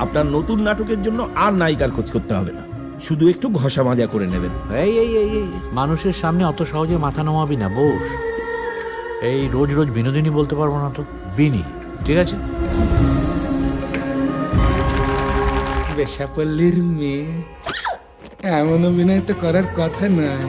আপনার নতুন নাটকের জন্য আর নায়িকার খোঁজ করতে হবে না, শুধু একটু ঘষা মাজা করে নেবেন। এই মানুষের সামনে অত সহজে মাথা নামাবি না, বস। এই রোজ রোজ বিনোদিনী বলতে পারবো না তো, বিনি, ঠিক আছে? বেশাপল্লির মেয়ে এমন অভিনয় তো করার কথা নয়।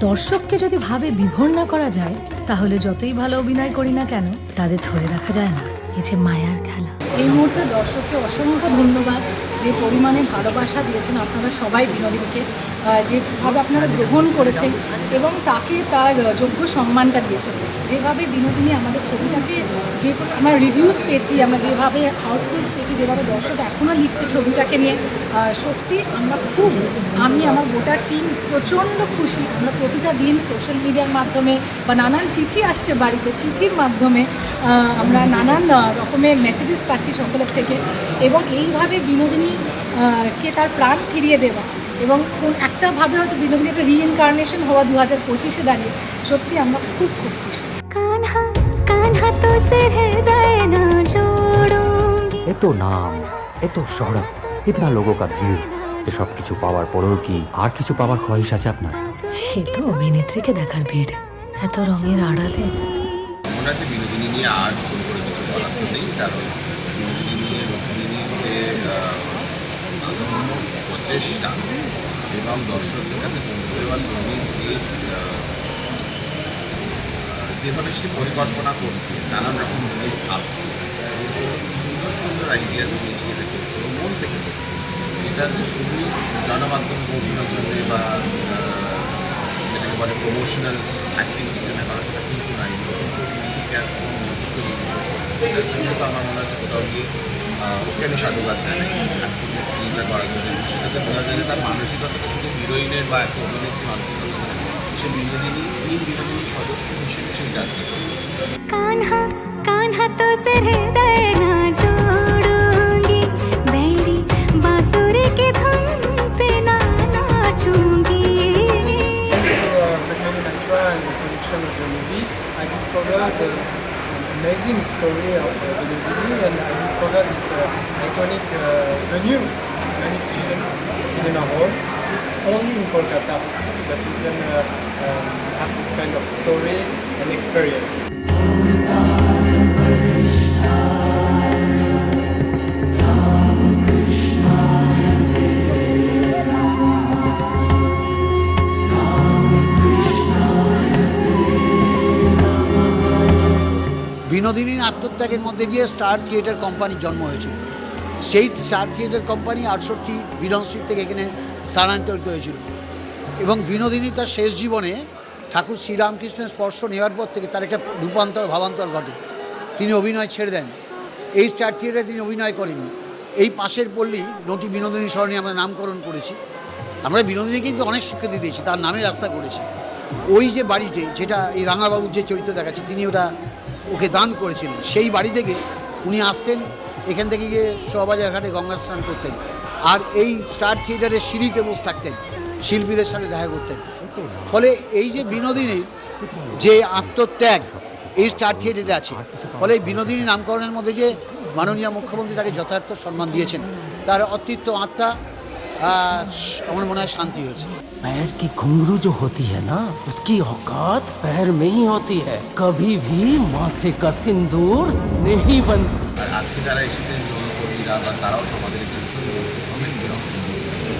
দর্শককে যদি ভাবে বিভোর না করা যায়, তাহলে যতই ভালো অভিনয় করি না কেন, তাদের ধরে রাখা যায় না। এই যে মায়ার খেলা। এই মুহূর্তে দর্শককে অসংখ্য ধন্যবাদ, যে পরিমাণে ভালোবাসা দিয়েছেন আপনারা সবাই বিনোদিনীকে, যেভাবে আপনারা গ্রহণ করেছেন এবং তাকে তার যোগ্য সম্মানটা দিয়েছেন। যেভাবে বিনোদিনী আমাদের ছবিটাকে, যে আমরা রিভিউজ পেয়েছি, আমরা যেভাবে হাউসফুলস পেয়েছি, যেভাবে দর্শক এখনও লিখছে ছবিটাকে নিয়ে, সত্যি আমরা আমি আমার গোটা টিম প্রচণ্ড খুশি। আমরা প্রতিটা দিন সোশ্যাল মিডিয়ার মাধ্যমে বা নানান চিঠি আসছে বাড়িতে, চিঠির মাধ্যমে আমরা নানান রকমের মেসেজেস পাচ্ছি সকলের থেকে, এবং এইভাবে বিনোদিনী কে তার প্রাণ ফিরিয়ে দেওয়া এবং একটাভাবে হয়তো বিনোদিনী একটা রিইনকার্নেশন হওয়া 2025-এ দাঁড়িয়ে সত্যি আমরা খুব খুশি। এ তো নাম, এ তো শহরত, ইতনা লোগোं का ভিড়, এসব কিছু পাওয়ার পরেও কি আর কিছু পাওয়ার খোয়াইশ আছে আপনার? সে তো অভিনেত্রীকে দেখার ভিড়, এত রঙের আড়ালে। মনে আছে বিনোদিনী নিয়ে আর নতুন করে কিছু বলার নেই, কারণ বিনোদিনীর যে অদম্য প্রচেষ্টা এবং দর্শকদের কাছে পৌঁছে দেওয়ার জন্য যেভাবে সে পরিকল্পনা করছে, নানান রকম জিনিস ভাবছে, সুন্দর সুন্দর আইডিয়াস নিয়ে সেটা করছে এবং মন থেকে করছে, এটা যে শুধুই জনমাধ্যমে পৌঁছানোর জন্য বা যেটাকে বলে প্রমোশনাল অ্যাক্টিভিটির জন্য করা, সেটা কিন্তু নাই। তো আমার মনে হচ্ছে কোথাও গিয়ে ওকে আমি সাধুবাদ জানাই আজকে যে স্ক্রিনটা করার জন্য। সেটাতে বোঝা যায় যে তার মানসিকতা শুধু হিরোইনের বা একটা অভিনেত্রী মানসিকতা নয়, সে বিনোদিনী টিম বিনোদিনীর সদস্য হিসেবে সেই কাজটা করছে। কানহা কানহা তো সে হৃদয় না জোড়ूंगी मेरी बांसुरी की धुन पे ना नाचूंगी। And the production of the movie, I discovered the amazing story of Bilodevi, and I discovered this iconic venue, Magnificent Cinema Hall. It's only in Kolkata that you can have this kind of story and experience. বিনোদিনীর আত্মত্যাগের মধ্যে দিয়ে star theatre কোম্পানির জন্ম হয়েছিল। সেই star theatre company 68 Beadon street থেকে এখানে স্থানান্তরিত হয়েছিল এবং বিনোদিনী তার শেষ জীবনে ঠাকুর শ্রীরামকৃষ্ণের স্পর্শ নেওয়ার পর থেকে তার একটা রূপান্তর ভাবান্তর ঘটে। তিনি অভিনয় ছেড়ে দেন, এই স্টার থিয়েটারে তিনি অভিনয় করেননি। এই পাশের পল্লী নটি বিনোদিনী সরণি আমরা নামকরণ করেছি। আমরা বিনোদিনীকে কিন্তু অনেক স্বীকৃতি দিয়েছি, তার নামে রাস্তা করেছি। ওই যে বাড়িতে, যেটা এই রাঙাবাবুর যে চরিত্র দেখাচ্ছে, তিনি ওকে দান করেছিলেন। সেই বাড়ি থেকে উনি আসতেন, এখান থেকে গিয়ে শোভাবাজার ঘাটে গঙ্গা স্নান করতেন, আর এই স্টার থিয়েটারের সিঁড়িতে বসে থাকতেন, শিল্পীদের সাথে দেখা করতেন। ফলে এই যে বিনোদিনীর যে আত্মত্যাগ এই স্টার থিয়েটারে আছে, ফলে বিনোদিনী নামকরণের মধ্যে যে মাননীয় মুখ্যমন্ত্রী তাকে যথার্থ সম্মান দিয়েছেন, তার অতৃপ্ত আত্মা আমার মনে হয় শান্তি হয়েছে। पैर की घुंघरू जो होती है ना, उसकी औकात पैर में ही होती है, कभी भी माथे का सिंदूर नहीं बनती। আজকে যারা এসেছেন যৌনকর্মীরা বা তারাও সমাজের একটি ভীষণ গুরুত্বপূর্ণ অংশ,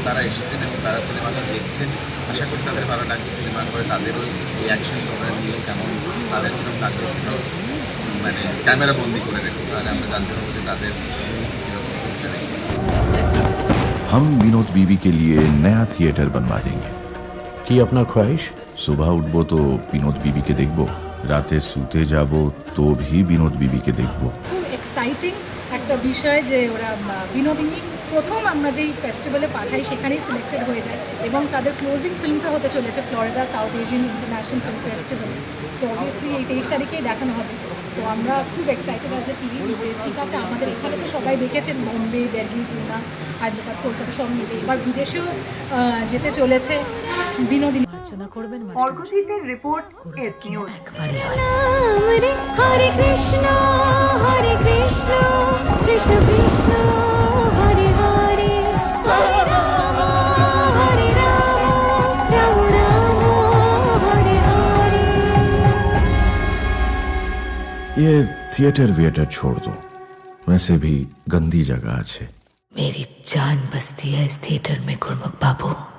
তারা এসেছেন এবং তারা সিনেমাটা দেখছেন। আশা করি তাদের ভালো লাগবে। সিনেমা করে তাদেরও এই অ্যাকশন প্রোগ্রামগুলো কেমন তাদের জন্য লাগবে সেটাও মানে ক্যামেরা বন্দি করে রেখো, তাহলে আমরা জানতে পারবো যে তাদের কীরকম চলছে নেই। हम विनोद बीबी के लिए नया थिएटर बनवा देंगे। কি আপনার খোয়াইশ? सुबह उठबो तो विनोद बीबी के देखबो, राते सूते जाबो तो भी विनोद बीबी के देखबो। খুব এক্সাইটিং একটা বিষয় যে ওরা বিনোদিনী প্রথম আমরা যেই ফেস্টিভ্যালে পাঠাই সেখানেই সিলেক্টেড হয়ে যায় এবং তাদের ক্লোজিং ফিল্মটা হতে চলেছে Florida south Asian international film ফেস্টিভ্যালে। সো অবভিয়াসলি এই 23 তারিখেই দেখানো হবে। তো আমরা খুব এক্সাইটেড অ্যাজ এ টিভি যে ঠিক আছে, আমাদের এখানে তো সবাই দেখেছেন, বোম্বে, দিল্লি, পুনা, হায়দ্রাবাদ, কলকাতা সব মিলে এবার বিদেশেও যেতে চলেছে বিনোদিনী। আলোচনা করবেন অর্ঘদীপের রিপোর্ট এস নিউজ। একবারই হয়। হরে কৃষ্ণ কৃষ্ণ কৃষ্ণ হরে হরে। ये थिएटर विएटर छोड़ दो, वैसे भी गंदी जगह है। मेरी जान बसती है इस थिएटर में गुरमुख बाबू।